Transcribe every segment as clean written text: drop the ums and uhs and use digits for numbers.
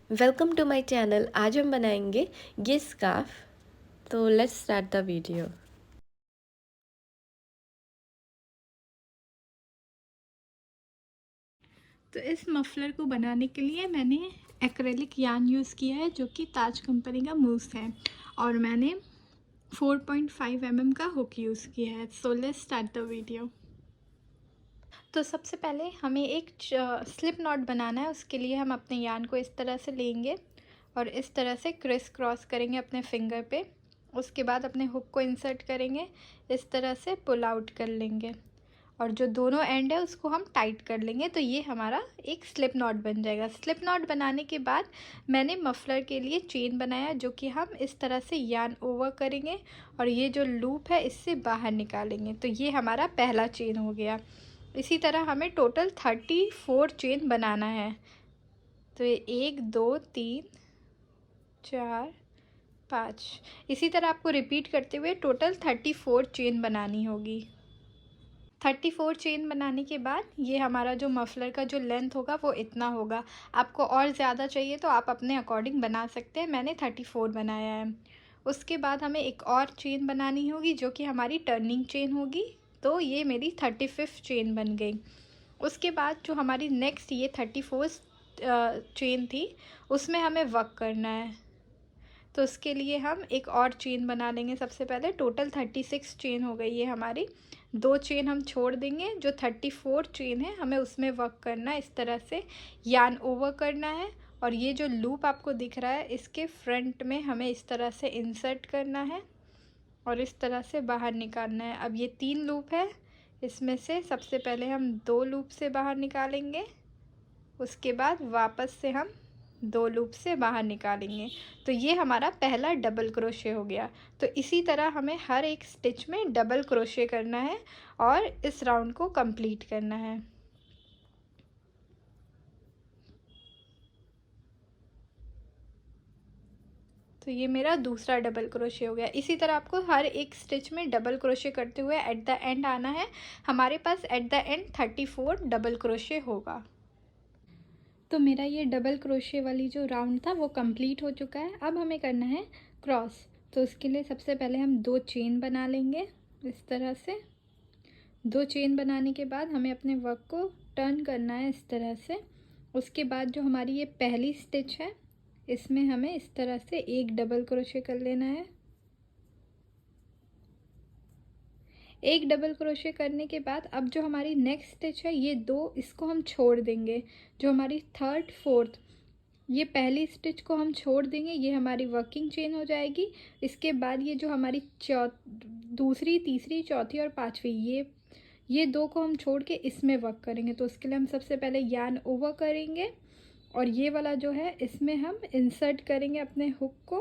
Welcome to my channel. आज हम बनाएंगे ये स्कार्फ। तो लेट्स स्टार्ट द वीडियो। तो इस मफलर को बनाने के लिए मैंने एक्रेलिक यार्न यूज़ किया है जो कि ताज कंपनी का मूस है, और मैंने 4.5 mm का हुक यूज़ किया है। So let's start the video. तो सबसे पहले हमें एक स्लिप नॉट बनाना है। उसके लिए हम अपने यार्न को इस तरह से लेंगे और इस तरह से क्रिस क्रॉस करेंगे अपने फिंगर पे। उसके बाद अपने हुक को इंसर्ट करेंगे, इस तरह से पुल आउट कर लेंगे और जो दोनों एंड है उसको हम टाइट कर लेंगे। तो ये हमारा एक स्लिप नॉट बन जाएगा। स्लिप नॉट बनाने के बाद मैंने मफलर के लिए चेन बनाया जो कि हम इस तरह से यार्न ओवर करेंगे और ये जो लूप है इससे बाहर निकालेंगे। तो ये हमारा पहला चेन हो गया। इसी तरह हमें टोटल 34 चेन बनाना है। तो ये 1 2 3 4 5, इसी तरह आपको रिपीट करते हुए टोटल 34 चेन बनानी होगी। 34 चेन बनाने के बाद ये हमारा जो मफलर का जो लेंथ होगा वो इतना होगा। आपको और ज़्यादा चाहिए तो आप अपने अकॉर्डिंग बना सकते हैं। मैंने 34 बनाया है। उसके बाद हमें एक और चेन बनानी होगी जो कि हमारी टर्निंग चेन होगी। तो ये मेरी 35 चेन बन गई। उसके बाद जो हमारी नेक्स्ट ये 34 चेन थी उसमें हमें वर्क करना है। तो उसके लिए हम एक और चेन बना लेंगे। सबसे पहले टोटल 36 चेन हो गई है हमारी। 2 चेन हम छोड़ देंगे। जो 34 चेन है हमें उसमें वर्क करना है, इस तरह से यार्न ओवर करना है। और ये जो लूप आपको दिख रहा है इसके फ्रंट में हमें इस तरह से इंसर्ट करना है और इस तरह से बाहर निकालना है। अब ये 3 लूप है, इसमें से सबसे पहले हम 2 लूप से बाहर निकालेंगे। उसके बाद वापस से हम 2 लूप से बाहर निकालेंगे। तो ये हमारा पहला डबल क्रोशे हो गया। तो इसी तरह हमें हर एक स्टिच में डबल क्रोशे करना है और इस राउंड को कंप्लीट करना है। तो ये मेरा दूसरा डबल क्रोशे हो गया। इसी तरह आपको हर एक स्टिच में डबल क्रोशे करते हुए एट द एंड आना है। हमारे पास at the end 34 double crochet होगा। तो मेरा ये डबल क्रोशे वाली जो राउंड था वो कंप्लीट हो चुका है। अब हमें करना है क्रॉस। तो उसके लिए सबसे पहले हम 2 चेन बना लेंगे इस तरह से। 2 चेन बनाने के बाद हमें अपने वर्क को टर्न करना है इस तरह से। उसके बाद जो हमारी ये पहली स्टिच है इसमें हमें इस तरह से एक डबल क्रोशे कर लेना है। एक डबल क्रोशे करने के बाद अब जो हमारी नेक्स्ट स्टिच है ये 2, इसको हम छोड़ देंगे। जो हमारी थर्ड फोर्थ, ये पहली स्टिच को हम छोड़ देंगे, ये हमारी वर्किंग चेन हो जाएगी। इसके बाद ये जो हमारी दूसरी, तीसरी, चौथी और पांचवी, ये 2 को हम छोड़ के इसमें वर्क करेंगे। तो उसके लिए हम सबसे पहले यार्न ओवर करेंगे और ये वाला जो है इसमें हम इंसर्ट करेंगे अपने हुक को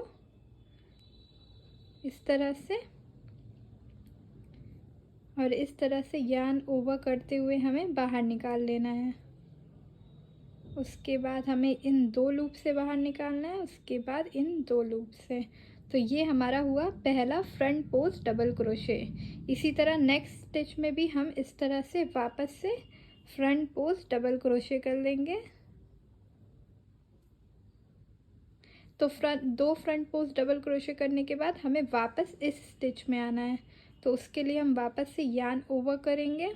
इस तरह से, और इस तरह से यार्न ओवर करते हुए हमें बाहर निकाल लेना है। उसके बाद हमें इन 2 लूप से बाहर निकालना है, उसके बाद इन 2 लूप से। तो ये हमारा हुआ पहला फ्रंट पोस्ट डबल क्रोशे। इसी तरह नेक्स्ट स्टिच में भी हम इस तरह से वापस से फ्रंट पोस्ट डबल क्रोशे कर लेंगे। तो 2 फ्रंट पोस्ट डबल क्रोशे करने के बाद हमें वापस इस स्टिच में आना है। तो उसके लिए हम वापस से यार्न ओवर करेंगे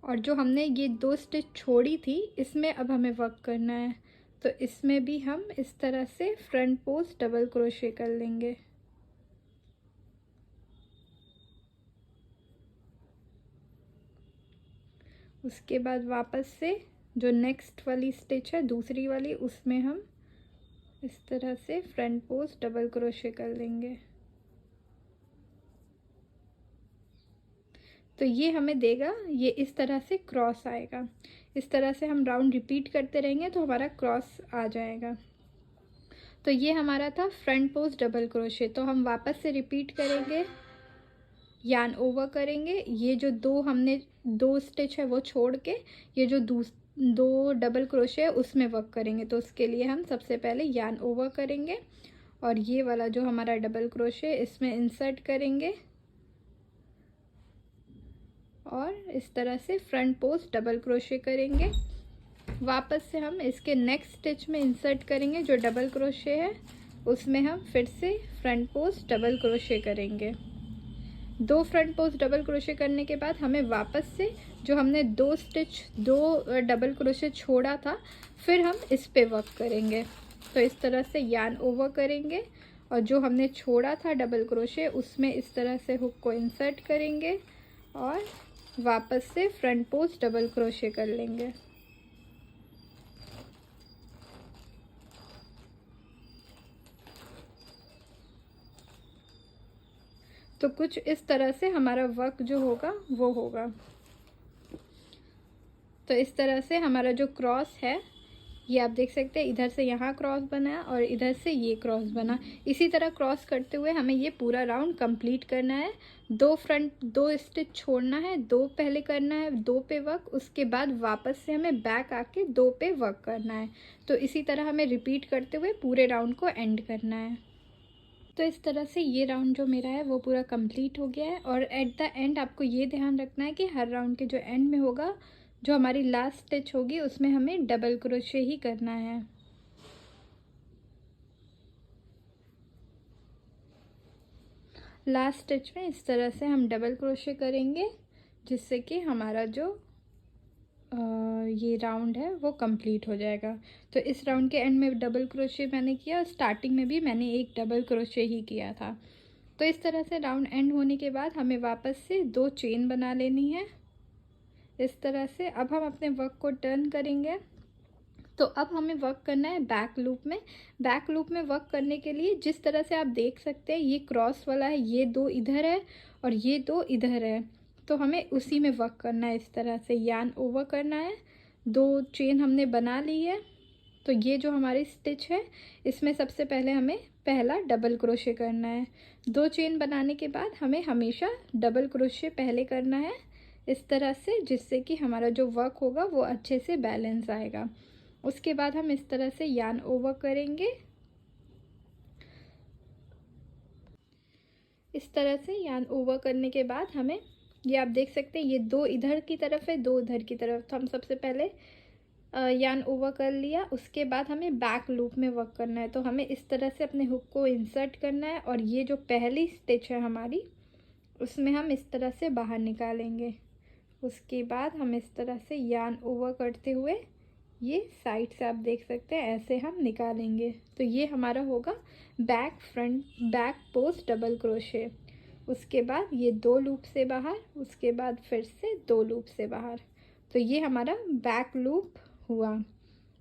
और जो हमने ये 2 स्टिच छोड़ी थी इसमें अब हमें वर्क करना है। तो इसमें भी हम इस तरह से फ्रंट पोस्ट डबल क्रोशे कर लेंगे। उसके बाद वापस से जो नेक्स्ट वाली स्टिच है दूसरी वाली, उसमें हम इस तरह से फ्रंट पोस्ट डबल क्रोशे कर लेंगे। तो ये हमें देगा, ये इस तरह से क्रॉस आएगा। इस तरह से हम राउंड रिपीट करते रहेंगे तो हमारा क्रॉस आ जाएगा। तो ये हमारा था फ्रंट पोस्ट डबल क्रोशे। तो हम वापस से रिपीट करेंगे, यार्न ओवर करेंगे, ये जो 2 हमने 2 स्टिच है वो छोड़ के ये जो 2 डबल क्रोशे है उसमें वर्क करेंगे। तो उसके लिए हम सबसे पहले यार्न ओवर करेंगे और ये वाला जो हमारा डबल क्रोशे इसमें इंसर्ट करेंगे और इस तरह से फ्रंट पोस्ट डबल क्रोशे करेंगे। वापस से हम इसके नेक्स्ट स्टिच में इंसर्ट करेंगे, जो डबल क्रोशे है उसमें हम फिर से फ्रंट पोस्ट डबल क्रोशे करेंगे। 2 फ्रंट पोस्ट डबल क्रोशे करने के बाद हमें वापस से जो हमने 2 डबल क्रोशे छोड़ा था, फिर हम इस पे वर्क करेंगे। तो इस तरह से यार्न ओवर करेंगे और जो हमने छोड़ा था डबल क्रोशे उसमें इस तरह से हुक को इंसर्ट करेंगे और वापस से फ्रंट पोस्ट डबल क्रोशे कर लेंगे। तो कुछ इस तरह से हमारा वर्क जो होगा वो होगा। तो इस तरह से हमारा जो क्रॉस है ये आप देख सकते हैं, इधर से यहाँ क्रॉस बना और इधर से ये क्रॉस बना। इसी तरह क्रॉस करते हुए हमें ये पूरा राउंड कंप्लीट करना है। 2 स्टिच छोड़ना है, 2 पहले करना है, 2 पे वर्क, उसके बाद वापस से हमें बैक आके 2 पे वर्क करना है। तो इसी तरह हमें रिपीट करते हुए पूरे राउंड को एंड करना है। तो इस तरह से ये राउंड जो मेरा है वो पूरा कंप्लीट हो गया है। और एट द एंड आपको ये ध्यान रखना है कि हर राउंड के जो एंड में होगा, जो हमारी लास्ट स्टिच होगी उसमें हमें डबल क्रोशे ही करना है। लास्ट स्टिच में इस तरह से हम डबल क्रोशे करेंगे, जिससे कि हमारा जो ये राउंड है वो कंप्लीट हो जाएगा। तो इस राउंड के एंड में डबल क्रोशे मैंने किया और स्टार्टिंग में भी मैंने एक डबल क्रोशे ही किया था। तो इस तरह से राउंड एंड होने के बाद हमें वापस से 2 चेन बना लेनी है इस तरह से। अब हम अपने वर्क को टर्न करेंगे। तो अब हमें वर्क करना है बैक लूप में। बैक लूप में वर्क करने के लिए जिस तरह से आप देख सकते हैं, ये क्रॉस वाला है, ये 2 इधर है और ये 2 इधर है। तो हमें उसी में वर्क करना है। इस तरह से यार्न ओवर करना है। 2 चेन हमने बना ली है। तो ये जो हमारी स्टिच है इसमें सबसे पहले हमें पहला डबल क्रोशे करना है। 2 चेन बनाने के बाद हमें हमेशा डबल क्रोशे पहले करना है इस तरह से, जिससे कि हमारा जो वर्क होगा वो अच्छे से बैलेंस आएगा। उसके बाद हम इस तरह से यार्न ओवर करेंगे। इस तरह से यार्न ओवर करने के बाद हमें, ये आप देख सकते हैं, ये 2 इधर की तरफ है, 2 इधर की तरफ। तो हम सबसे पहले यार्न ओवर कर लिया। उसके बाद हमें बैक लूप में वर्क करना है। तो हमें इस तरह से अपने हुक को इंसर्ट करना है और ये जो पहली स्टिच है हमारी उसमें हम इस तरह से बाहर निकालेंगे। उसके बाद हम इस तरह से यार्न ओवर करते हुए ये साइड से आप देख सकते हैं ऐसे हम निकालेंगे। तो ये हमारा होगा बैक पोस्ट डबल क्रोशे। उसके बाद ये 2 लूप से बाहर, उसके बाद फिर से 2 लूप से बाहर। तो ये हमारा बैक लूप हुआ,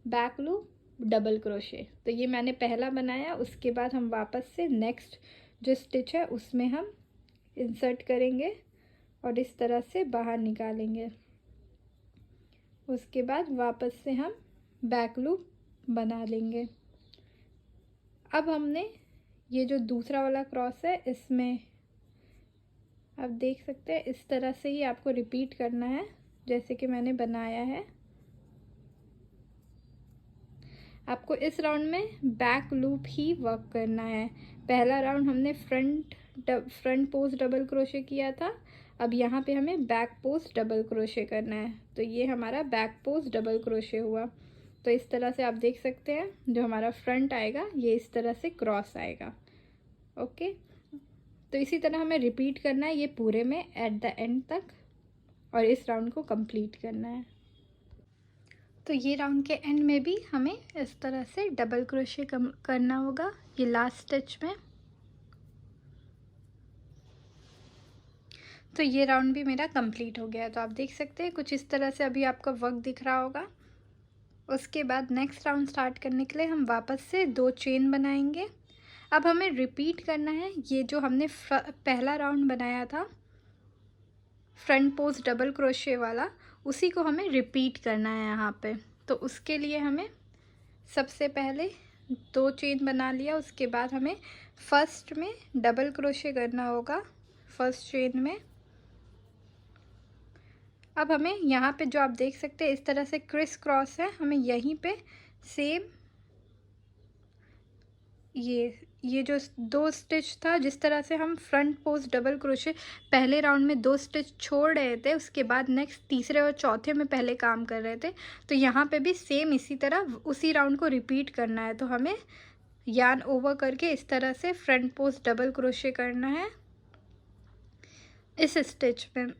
बैक लूप डबल क्रोशे। तो ये मैंने पहला बनाया। उसके बाद हम वापस से नेक्स्ट जो स्टिच है उसमें हम इंसर्ट करेंगे और इस तरह से बाहर निकालेंगे। उसके बाद वापस से हम बैक लूप बना लेंगे। अब हमने ये जो दूसरा वाला क्रॉस है इसमें आप देख सकते हैं इस तरह से ही आपको रिपीट करना है जैसे कि मैंने बनाया है। आपको इस राउंड में बैक लूप ही वर्क करना है। पहला राउंड हमने फ्रंट पोस्ट डबल क्रोशे किया था, अब यहाँ पे हमें बैक पोस्ट डबल क्रोशे करना है। तो ये हमारा बैक पोस्ट डबल क्रोशे हुआ। तो इस तरह से आप देख सकते हैं जो हमारा फ्रंट आएगा ये इस तरह से क्रॉस आएगा। ओके, तो इसी तरह हमें रिपीट करना है ये पूरे में एट द एंड तक और इस राउंड को कंप्लीट करना है। तो ये राउंड के एंड में भी हमें इस तरह से डबल क्रोशे करना होगा ये लास्ट स्टिच में। तो ये राउंड भी मेरा कंप्लीट हो गया है। तो आप देख सकते हैं कुछ इस तरह से अभी आपका वर्क दिख रहा होगा। उसके बाद नेक्स्ट राउंड स्टार्ट करने के लिए हम वापस से 2 चेन बनाएंगे। अब हमें रिपीट करना है ये जो हमने पहला राउंड बनाया था फ्रंट पोस्ट डबल क्रोशे वाला, उसी को हमें रिपीट करना है यहाँ पे। तो उसके लिए हमें सबसे पहले 2 चेन बना लिया। उसके बाद हमें फर्स्ट में डबल क्रोशे करना होगा फर्स्ट चेन में। अब हमें यहाँ पे जो आप देख सकते हैं इस तरह से क्रिस क्रॉस है, हमें यहीं पे सेम ये जो 2 स्टिच था, जिस तरह से हम फ्रंट पोस्ट डबल क्रोशे पहले राउंड में 2 स्टिच छोड़ रहे थे, उसके बाद नेक्स्ट तीसरे और चौथे में पहले काम कर रहे थे, तो यहाँ पे भी सेम इसी तरह उसी राउंड को रिपीट करना है। तो हमें यार्न ओवर करके इस तरह से फ्रंट पोस्ट डबल क्रोशे करना है इस स्टिच में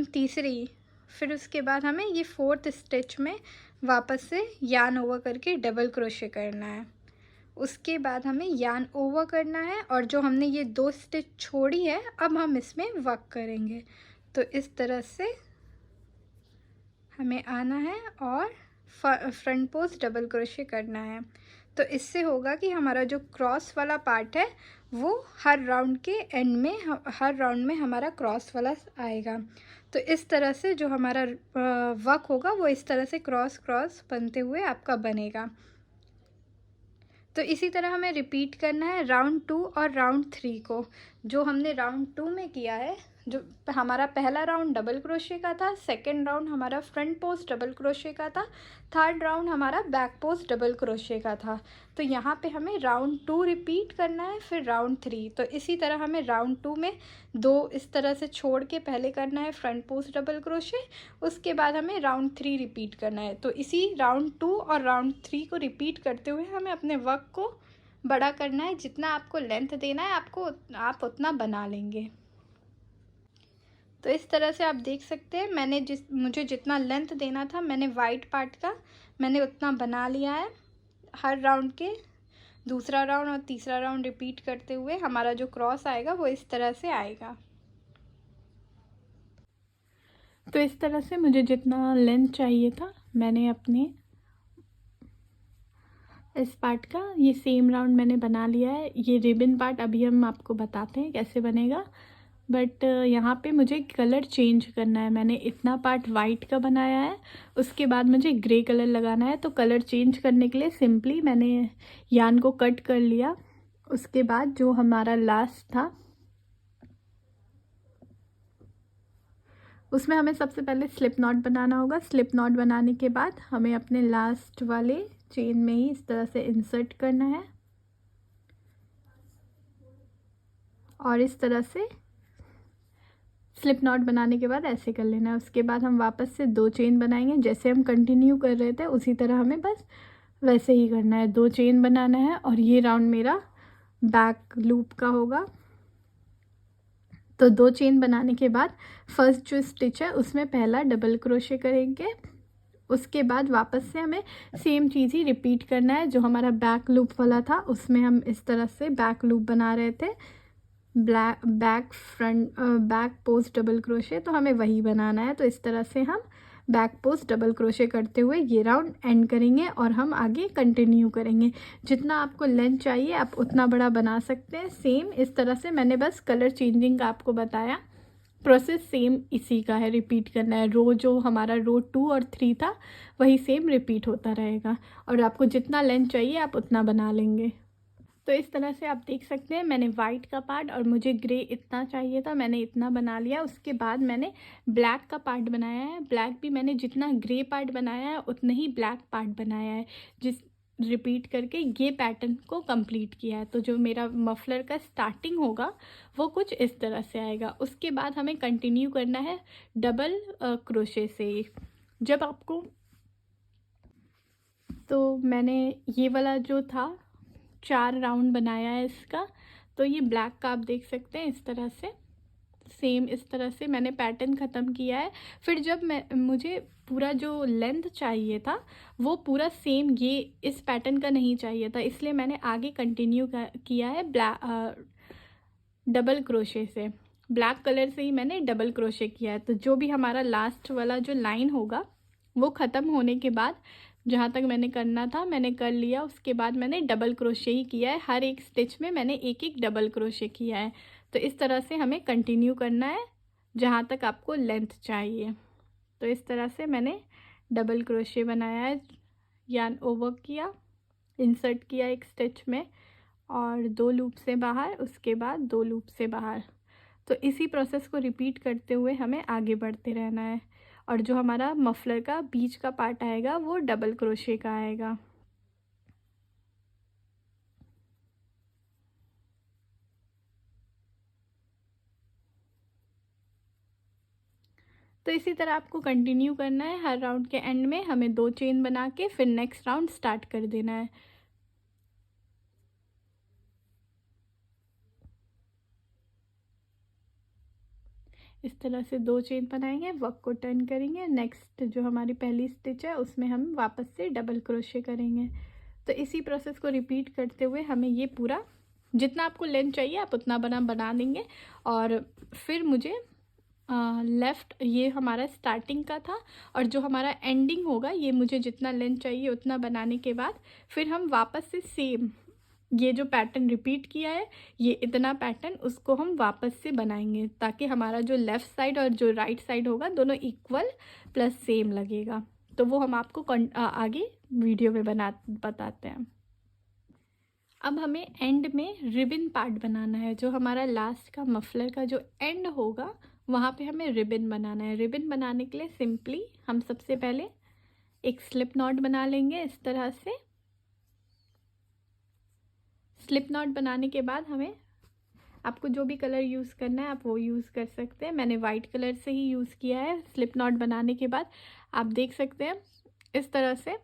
तीसरी। फिर उसके बाद हमें ये 4th स्टिच में वापस से यार्न ओवर करके डबल क्रोशे करना है। उसके बाद हमें यार्न ओवर करना है और जो हमने ये 2 स्टिच छोड़ी है, अब हम इसमें वर्क करेंगे। तो इस तरह से हमें आना है और फ्रंट पोस्ट डबल क्रोशे करना है। तो इससे होगा कि हमारा जो क्रॉस वाला पार्ट है वो हर राउंड के एंड में, हर राउंड में हमारा क्रॉस वाला आएगा। तो इस तरह से जो हमारा वर्क होगा वो इस तरह से क्रॉस क्रॉस बनते हुए आपका बनेगा। तो इसी तरह हमें रिपीट करना है राउंड 2 और राउंड 3 को। जो हमने राउंड 2 में किया है, जो हमारा पहला राउंड डबल क्रोशे का था, सेकंड राउंड हमारा फ्रंट पोस्ट डबल क्रोशे का था, थर्ड राउंड हमारा बैक पोस्ट डबल क्रोशे का था। तो यहाँ पे हमें राउंड 2 रिपीट करना है, फिर राउंड 3। तो इसी तरह हमें राउंड 2 में 2 इस तरह से छोड़ के पहले करना है फ्रंट पोस्ट डबल क्रोशे, उसके बाद हमें राउंड 3 रिपीट करना है। तो इसी राउंड 2 और राउंड 3 को रिपीट करते हुए हमें अपने वर्क को बड़ा करना है। जितना आपको लेंथ देना है आप उतना बना लेंगे। तो इस तरह से आप देख सकते हैं, मुझे जितना लेंथ देना था मैंने वाइट पार्ट का मैंने उतना बना लिया है। हर राउंड के दूसरा राउंड और तीसरा राउंड रिपीट करते हुए हमारा जो क्रॉस आएगा वो इस तरह से आएगा। तो इस तरह से मुझे जितना लेंथ चाहिए था मैंने अपने इस पार्ट का ये सेम राउंड मैंने बना लिया है। ये रिबन पार्ट अभी हम आपको बताते हैं कैसे बनेगा, बट यहाँ पे मुझे कलर चेंज करना है। मैंने इतना पार्ट वाइट का बनाया है, उसके बाद मुझे ग्रे कलर लगाना है। तो कलर चेंज करने के लिए सिंपली मैंने यार्न को कट कर लिया। उसके बाद जो हमारा लास्ट था उसमें हमें सबसे पहले स्लिप नॉट बनाना होगा। स्लिप नॉट बनाने के बाद हमें अपने लास्ट वाले चेन में ही इस तरह से इंसर्ट करना है और इस तरह से स्लिप नॉट बनाने के बाद ऐसे कर लेना है। उसके बाद हम वापस से 2 चेन बनाएंगे, जैसे हम कंटिन्यू कर रहे थे उसी तरह हमें बस वैसे ही करना है। 2 चेन बनाना है और ये राउंड मेरा बैक लूप का होगा। तो 2 चेन बनाने के बाद फर्स्ट जो स्टिच है उसमें पहला डबल क्रोशे करेंगे। उसके बाद वापस से हमें सेम चीज़ ही रिपीट करना है। जो हमारा बैक लूप वाला था उसमें हम इस तरह से बैक लूप बना रहे थे, बैक पोस्ट डबल क्रोशे, तो हमें वही बनाना है। तो इस तरह से हम बैक पोस्ट डबल क्रोशे करते हुए ये राउंड एंड करेंगे और हम आगे कंटिन्यू करेंगे। जितना आपको लेंथ चाहिए आप उतना बड़ा बना सकते हैं। सेम इस तरह से मैंने बस कलर चेंजिंग का आपको बताया, प्रोसेस सेम इसी का है, रिपीट करना है। जो हमारा रो 2 और 3 था वही सेम रिपीट होता रहेगा और आपको जितना लेंथ चाहिए आप उतना बना लेंगे। तो इस तरह से आप देख सकते हैं मैंने वाइट का पार्ट और मुझे ग्रे इतना चाहिए था मैंने इतना बना लिया। उसके बाद मैंने ब्लैक का पार्ट बनाया है। ब्लैक भी मैंने जितना ग्रे पार्ट बनाया है उतना ही ब्लैक पार्ट बनाया है, जिस रिपीट करके ये पैटर्न को कंप्लीट किया है। तो जो मेरा मफलर का स्टार्टिंग होगा वो कुछ इस तरह से आएगा। उसके बाद हमें कंटिन्यू करना है डबल क्रोशे से। जब आपको, तो मैंने ये वाला जो था 4 राउंड बनाया है इसका। तो ये ब्लैक का आप देख सकते हैं इस तरह से, सेम इस तरह से मैंने पैटर्न ख़त्म किया है। फिर जब मुझे पूरा जो लेंथ चाहिए था वो पूरा सेम ये इस पैटर्न का नहीं चाहिए था, इसलिए मैंने आगे कंटिन्यू किया है डबल क्रोशे से। ब्लैक कलर से ही मैंने डबल क्रोशे किया है। तो जो भी हमारा लास्ट वाला जो लाइन होगा वो ख़त्म होने के बाद जहाँ तक मैंने करना था मैंने कर लिया। उसके बाद मैंने डबल क्रोशे ही किया है, हर एक स्टिच में मैंने एक एक डबल क्रोशे किया है। तो इस तरह से हमें कंटिन्यू करना है जहाँ तक आपको लेंथ चाहिए। तो इस तरह से मैंने डबल क्रोशे बनाया है, यार्न ओवर किया, इंसर्ट किया एक स्टिच में और 2 लूप से बाहर, उसके बाद 2 लूप से बाहर। तो इसी प्रोसेस को रिपीट करते हुए हमें आगे बढ़ते रहना है और जो हमारा मफलर का बीच का पार्ट आएगा वो डबल क्रोशे का आएगा। तो इसी तरह आपको कंटिन्यू करना है। हर राउंड के एंड में हमें 2 चेन बना के फिर नेक्स्ट राउंड स्टार्ट कर देना है। इस तरह से 2 चेन बनाएंगे, वर्क को टर्न करेंगे, नेक्स्ट जो हमारी पहली स्टिच है उसमें हम वापस से डबल क्रोशे करेंगे। तो इसी प्रोसेस को रिपीट करते हुए हमें ये पूरा, जितना आपको लेंथ चाहिए आप उतना बना देंगे। और फिर मुझे लेफ़्ट, ये हमारा स्टार्टिंग का था, और जो हमारा एंडिंग होगा ये मुझे जितना लेंथ चाहिए उतना बनाने के बाद फिर हम वापस से सेम ये जो पैटर्न रिपीट किया है, ये इतना पैटर्न उसको हम वापस से बनाएंगे, ताकि हमारा जो लेफ़्ट साइड और जो राइट साइड होगा दोनों इक्वल प्लस सेम लगेगा। तो वो हम आपको आगे वीडियो में बताते हैं। अब हमें एंड में रिबन पार्ट बनाना है। जो हमारा लास्ट का मफलर का जो एंड होगा वहाँ पे हमें रिबन बनाना है। रिबन बनाने के लिए सिंपली हम सबसे पहले एक स्लिप नॉट बना लेंगे। इस तरह से स्लिप नॉट बनाने के बाद हमें, आपको जो भी कलर यूज़ करना है आप वो यूज़ कर सकते हैं। मैंने वाइट कलर से ही यूज़ किया है। स्लिप नॉट बनाने के बाद आप देख सकते हैं इस तरह से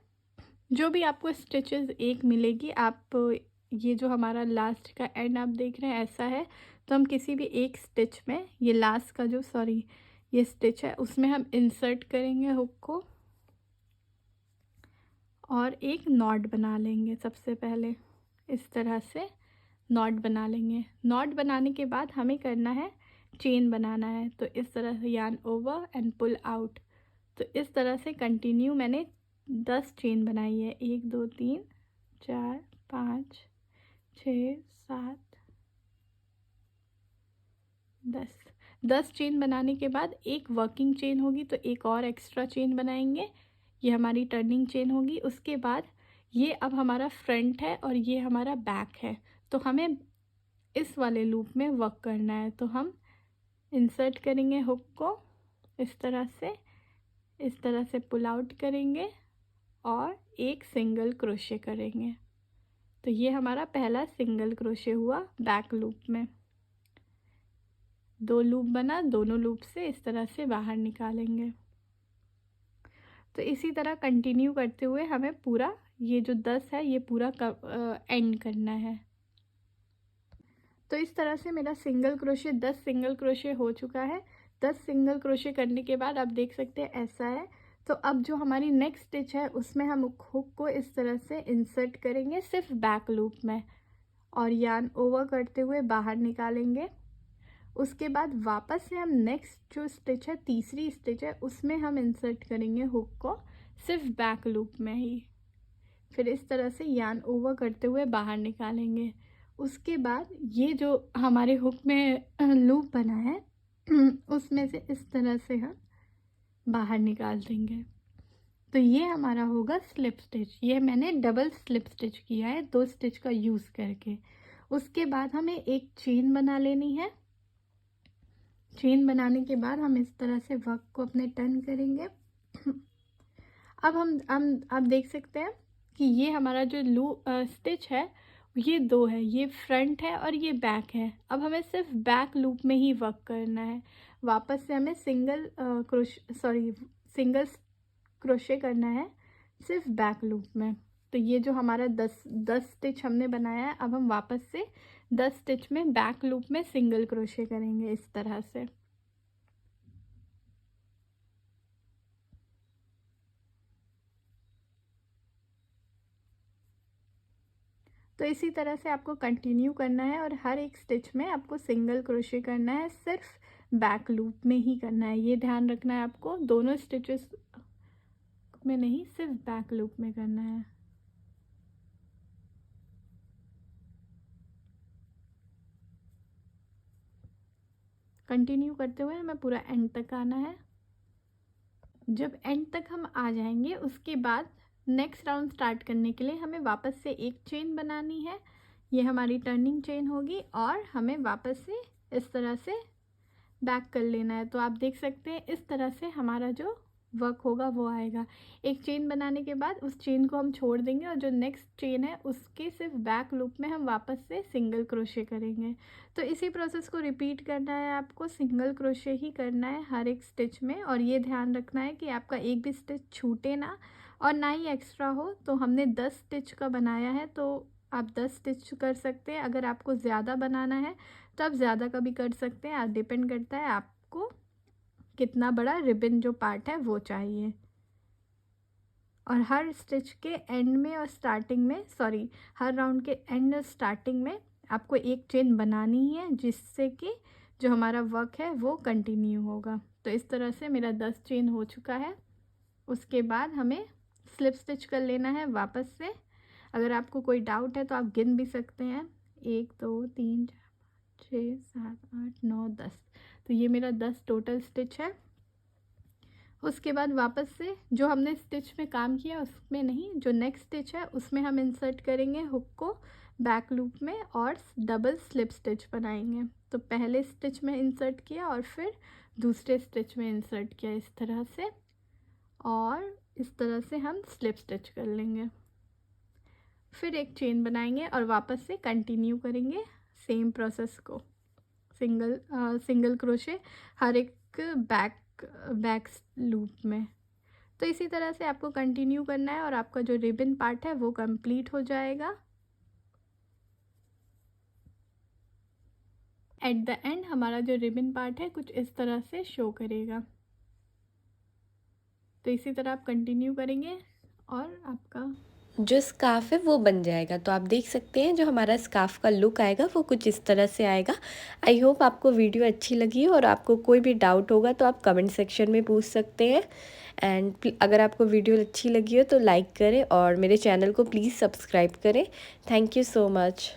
जो भी आपको स्टिचेस एक मिलेगी, आप ये जो हमारा लास्ट का एंड आप देख रहे हैं ऐसा है, तो हम किसी भी एक स्टिच में ये लास्ट का जो ये स्टिच है उसमें हम इंसर्ट करेंगे हुक को और एक नॉट बना लेंगे। सबसे पहले इस तरह से नॉट बना लेंगे। नॉट बनाने के बाद हमें करना है चेन बनाना है। तो इस तरह से yarn over and pull out. तो इस तरह से कंटिन्यू मैंने 10 चेन बनाई है। 1 2 3 4 5 6 7 10 चेन बनाने के बाद एक वर्किंग चेन होगी, तो एक और एक्स्ट्रा चेन बनाएंगे। ये हमारी टर्निंग चेन होगी। उसके बाद ये अब हमारा फ्रंट है और ये हमारा बैक है, तो हमें इस वाले लूप में वर्क करना है। तो हम इंसर्ट करेंगे हुक को इस तरह से पुल आउट करेंगे और एक सिंगल क्रोशे करेंगे। तो ये हमारा पहला सिंगल क्रोशे हुआ बैक लूप में। 2 लूप बना, दोनों लूप से इस तरह से बाहर निकालेंगे। तो इसी तरह कंटिन्यू करते हुए हमें पूरा ये जो 10 है ये पूरा एंड करना है। तो इस तरह से मेरा सिंगल क्रोशे 10 सिंगल क्रोशे हो चुका है। 10 सिंगल क्रोशे करने के बाद आप देख सकते हैं ऐसा है। तो अब जो हमारी नेक्स्ट स्टिच है उसमें हम हुक को इस तरह से इंसर्ट करेंगे सिर्फ बैक लूप में, और यार्न ओवर करते हुए बाहर निकालेंगे। उसके बाद वापस से हम नेक्स्ट जो स्टिच है, तीसरी स्टिच है, उसमें हम इंसर्ट करेंगे हुक को सिर्फ बैक लूप में ही। फिर इस तरह से यार्न ओवर करते हुए बाहर निकालेंगे। उसके बाद ये जो हमारे हुक में लूप बना है उसमें से इस तरह से हम बाहर निकाल देंगे। तो ये हमारा होगा स्लिप स्टिच। ये मैंने डबल स्लिप स्टिच किया है 2 स्टिच का यूज़ करके। उसके बाद हमें एक चेन बना लेनी है। चेन बनाने के बाद हम इस तरह से वर्क को अपने टर्न करेंगे। अब हम आप देख सकते हैं कि ये हमारा जो स्टिच है ये 2 है, ये फ्रंट है और ये बैक है। अब हमें सिर्फ बैक लूप में ही वर्क करना है। वापस से हमें सिंगल क्रोशे करना है सिर्फ बैक लूप में। तो ये जो हमारा 10 स्टिच हमने बनाया है, अब हम वापस से 10 स्टिच में बैक लूप में सिंगल क्रोशे करेंगे इस तरह से। तो इसी तरह से आपको कंटिन्यू करना है और हर एक स्टिच में आपको सिंगल क्रोशे करना है, सिर्फ बैक लूप में ही करना है। ये ध्यान रखना है आपको, दोनों स्टिचेस में नहीं, सिर्फ बैक लूप में करना है। कंटिन्यू करते हुए हमें पूरा एंड तक आना है। जब एंड तक हम आ जाएंगे उसके बाद नेक्स्ट राउंड स्टार्ट करने के लिए हमें वापस से एक चेन बनानी है। ये हमारी टर्निंग चेन होगी और हमें वापस से इस तरह से बैक कर लेना है। तो आप देख सकते हैं इस तरह से हमारा जो वर्क होगा वो आएगा। एक चेन बनाने के बाद उस चेन को हम छोड़ देंगे और जो नेक्स्ट चेन है उसके सिर्फ बैक लूप में हम वापस से सिंगल क्रोशे करेंगे। तो इसी प्रोसेस को रिपीट करना है आपको, सिंगल क्रोशे ही करना है हर एक स्टिच में। और ये ध्यान रखना है कि आपका एक भी स्टिच छूटे ना और ना ही एक्स्ट्रा हो। तो हमने 10 स्टिच का बनाया है तो आप 10 स्टिच कर सकते हैं। अगर आपको ज़्यादा बनाना है तो आप ज़्यादा का भी कर सकते हैं, डिपेंड करता है आपको कितना बड़ा रिबन जो पार्ट है वो चाहिए। और हर स्टिच के एंड में और स्टार्टिंग में, सॉरी, हर राउंड के एंड और स्टार्टिंग में आपको एक चेन बनानी ही है, जिससे कि जो हमारा वर्क है वो कंटिन्यू होगा। तो इस तरह से मेरा 10 चेन हो चुका है। उसके बाद हमें स्लिप स्टिच कर लेना है वापस से। अगर आपको कोई डाउट है तो आप गिन भी सकते हैं, 1 2 3 4 5 6 7 8 9 10। तो ये मेरा 10 टोटल स्टिच है। उसके बाद वापस से जो हमने स्टिच में काम किया उसमें नहीं, जो नेक्स्ट स्टिच है उसमें हम इंसर्ट करेंगे हुक को बैक लूप में और डबल स्लिप स्टिच बनाएंगे। तो पहले स्टिच में इंसर्ट किया और फिर दूसरे स्टिच में इंसर्ट किया इस तरह से, और इस तरह से हम स्लिप स्टिच कर लेंगे। फिर एक चेन बनाएंगे और वापस से कंटिन्यू करेंगे सेम प्रोसेस को, सिंगल क्रोशे हर एक बैक लूप में। तो इसी तरह से आपको कंटिन्यू करना है और आपका जो रिबन पार्ट है वो कंप्लीट हो जाएगा। एट द एंड हमारा जो रिबन पार्ट है कुछ इस तरह से शो करेगा। तो इसी तरह आप कंटिन्यू करेंगे और आपका जो स्कार्फ़ है वो बन जाएगा। तो आप देख सकते हैं जो हमारा स्कार्फ़ का लुक आएगा वो कुछ इस तरह से आएगा। आई होप आपको वीडियो अच्छी लगी हो, और आपको कोई भी डाउट होगा तो आप कमेंट सेक्शन में पूछ सकते हैं। एंड अगर आपको वीडियो अच्छी लगी हो तो लाइक करें और मेरे चैनल को प्लीज़ सब्सक्राइब करें। Thank you so much.